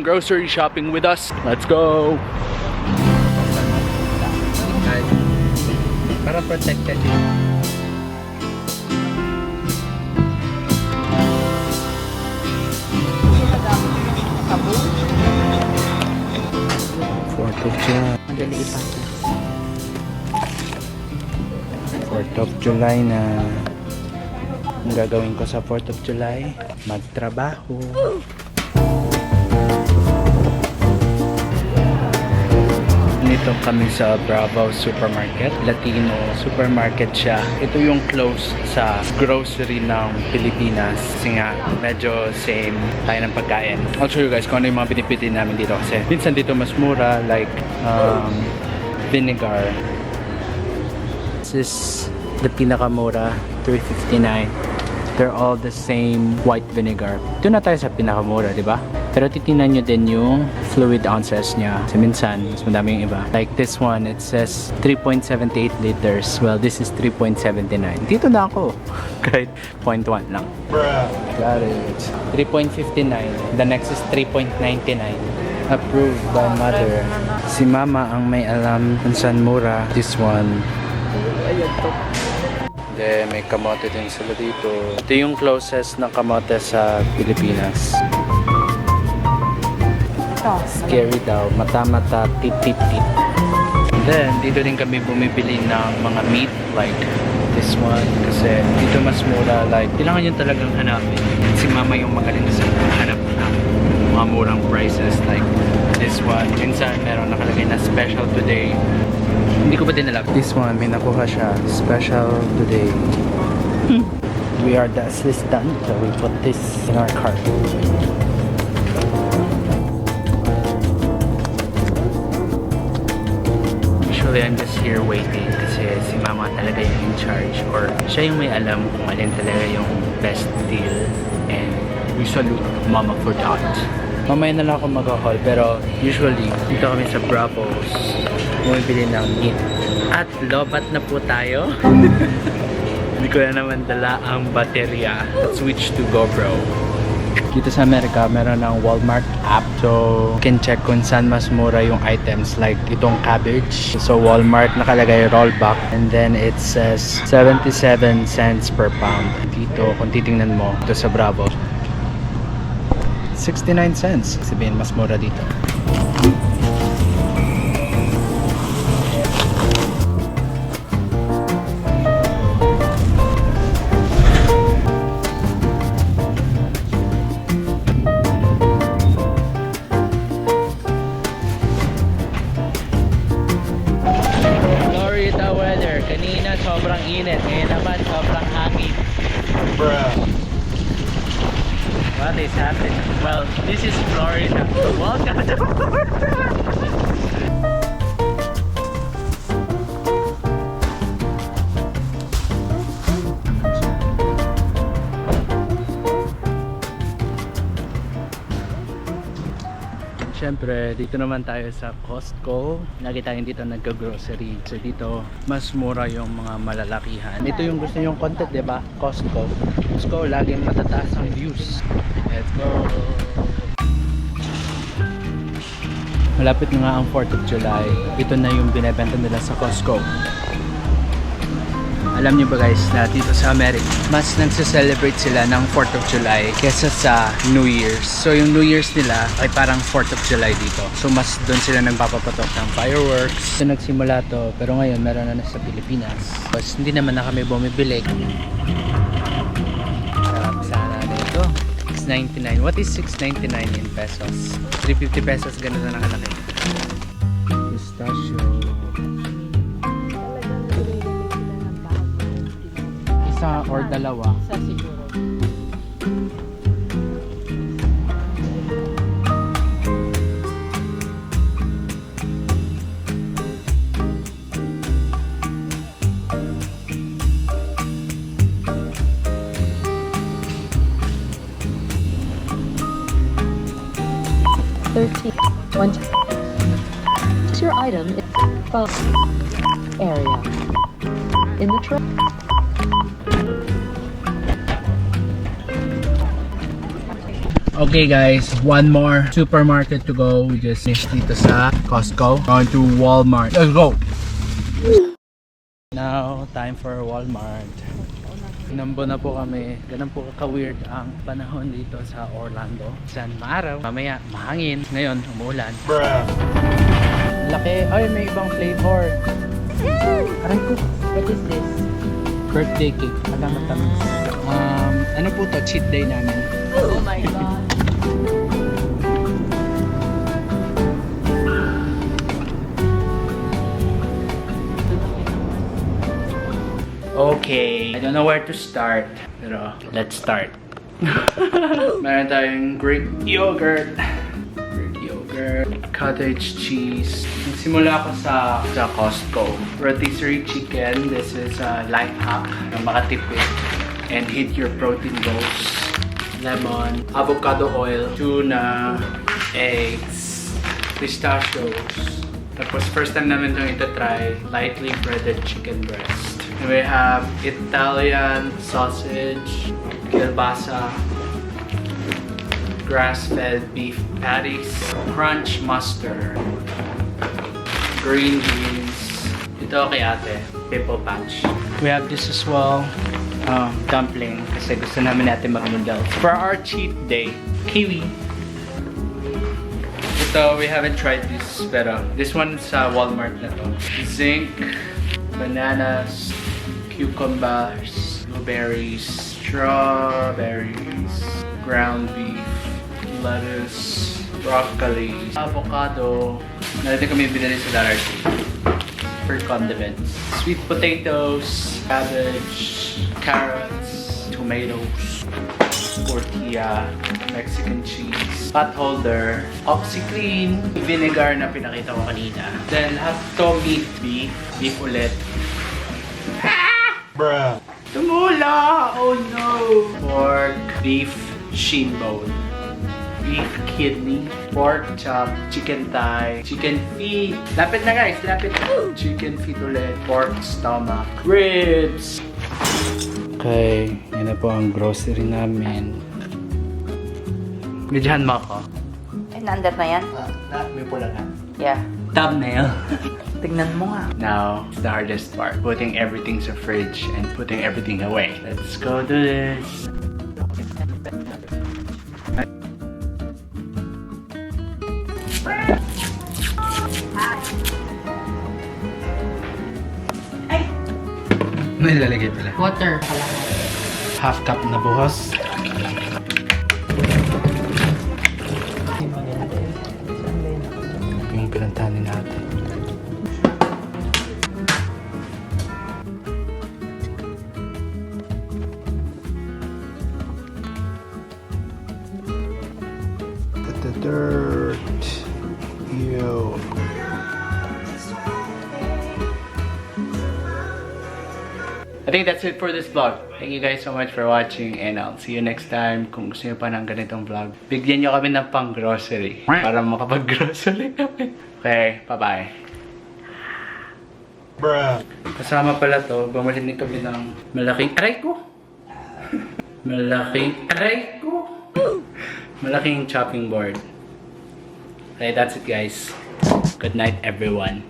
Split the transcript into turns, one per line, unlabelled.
grocery shopping with us. Let's go!
Para protected din.
Fourth of July.
Madali ipasa.
4th of July na. Ang gagawin ko sa 4th of July, magtrabaho. Nito kami sa Bravo Supermarket. Latino supermarket siya. Ito yung close sa grocery ng Pilipinas. Kasi nga, medyo same tayo ng pagkain. I'll show you guys kung ano yung mga pinipili namin dito. Kasi minsan dito mas mura, like vinegar. This is the pinakamura, $3.59. They're all the same white vinegar. Ito na tayo sa pinakamura, di ba? Pero titingnan nyo din yung fluid ounces niya. Kasi minsan, mas madami yung iba. Like this one, it says 3.78 liters. Well, this is 3.79. Dito na ako. Kahit 0.1 lang. Got it. 3.59. The next is 3.99. Approved by mother. Si mama ang may alam kung saan mura. This one. Then, may kamote din sila dito. Ito yung closest na kamote sa Pilipinas. Scary daw. Mata-mata, tit-tit-tit. Then, dito din kami bumibili ng mga meat like this one. Kasi dito mas mura. Like, kailangan yun talagang hanapin. Si mama yung magaling sa hanap ng mga murang prices like this one. Minsan, meron nakalagay na special today. Hindi ko pa din alam. This one, may nakuha siya. Special today. We are the assistant. So we put this in our cart. Usually, I'm just here waiting kasi si mama talaga yung in charge or siya yung may alam kung alin talaga yung best deal. And we salute mama for that. Mamaya na lang ako mag-haul pero usually dito kami sa Bravos bumibili ng meat. At lobat na po tayo. Hindi ko na naman dala ang baterya. Let's switch to GoPro. Dito sa Amerika, meron ng Walmart app. So, you can check kung saan mas mura yung items like itong cabbage. So, Walmart nakalagay rollback. And then it says 77 cents per pound. Dito, kung titingnan mo, ito sa Bravo. 69 cents. Sabihin, mas mura dito. Florida weather. Kanina sobrang init. Ngayon naman sobrang hangin. What is happening? Well, this is Florida. Welcome to Florida! Siyempre, dito naman tayo sa Costco. Lagi tayong dito nagka-grocery. So dito, mas mura yung mga malalakihan. Ito yung gusto nyong content, diba? Costco. Costco, laging matataas ang views. Let's go! Malapit na nga ang 4th of July. Ito na yung binebenta nila sa Costco. Alam niyo ba guys na dito sa America, mas nagse-celebrate sila ng 4th of July kesa sa New Year's. So yung New Year's nila ay parang 4th of July dito. So mas doon sila nagpapapatok ng fireworks. So nagsimula to, pero ngayon meron na sa Pilipinas. Tapos hindi naman na kami bumibili. Sarap sana nito. 6.99. What is 6.99 in pesos? 350 pesos, ganun na nakalaki. Pistachio. Isa or dalawa.
Isa siguro.
It's your item in the area. In the truck.
Okay guys, one more supermarket to go. We just finished dito sa Costco. Going to Walmart. Let's go! Now, time for Walmart. Nambo na po kami. Ganun po ka-weird ang panahon dito sa Orlando. San maaraw, mamaya mahangin. Ngayon, umulan. Laki. Ay, may ibang flavor. Aray ko.
What is this?
Birthday cake. Alam mo tamis. Ano po to? Cheat day namin.
Oh my god.
Okay, I don't know where to start, pero let's start. Meron tayong Greek yogurt, cottage cheese. Nagsimula ako sa Costco. Rotisserie chicken, this is a life hack na makatipid and hit your protein goals. Lemon, avocado oil, tuna, eggs, pistachios. Tapos first time namin itong ito-try, lightly breaded chicken breast. And we have Italian sausage, kielbasa, grass-fed beef patties, crunch mustard, green beans. Ito kay ate, pimple patch. We have this as well, dumpling, kasi gusto namin natin mag-noodles. For our cheat day, kiwi. Ito, we haven't tried this, pero this one sa Walmart na to. Zinc, bananas, cucumbers, blueberries, strawberries, ground beef, lettuce, broccoli, avocado. Natin kami binili sa Dollar Tree for condiments. Sweet potatoes, cabbage, carrots, tomatoes, tortilla, Mexican cheese, pot holder, OxyClean, vinegar na pinakita ko kanina. Then lahat to beef ulit.
Bruh.
Tumula! Oh no! Pork, beef, shin bone, beef kidney, pork chop, chicken thigh, chicken feet. Lapit na guys, lapit. Chicken feet ulit, pork stomach, ribs. Okay, yun na po ang grocery namin. Medyahan mo ako.
Ay, naandar na yan?
May pula na.
Yeah.
Thumbnail.
Tignan mo nga.
Now, the hardest part. Putting everything sa fridge and putting everything away. Let's go do this. May lalagay pala.
Water.
Half cup na buhos. Yung pinuntahan natin. Put the dirt. Ew. I think that's it for this vlog. Thank you guys so much for watching and I'll see you next time. Kung gusto nyo pa ng ganitong vlog, bigyan nyo kami ng pang-grocery para makapag-grocery kami. Okay, bye-bye.
Bruh.
Kasama pala to, bumili din kami ng malaking aray ko. Malaking chopping board. Okay, that's it guys. Good night everyone.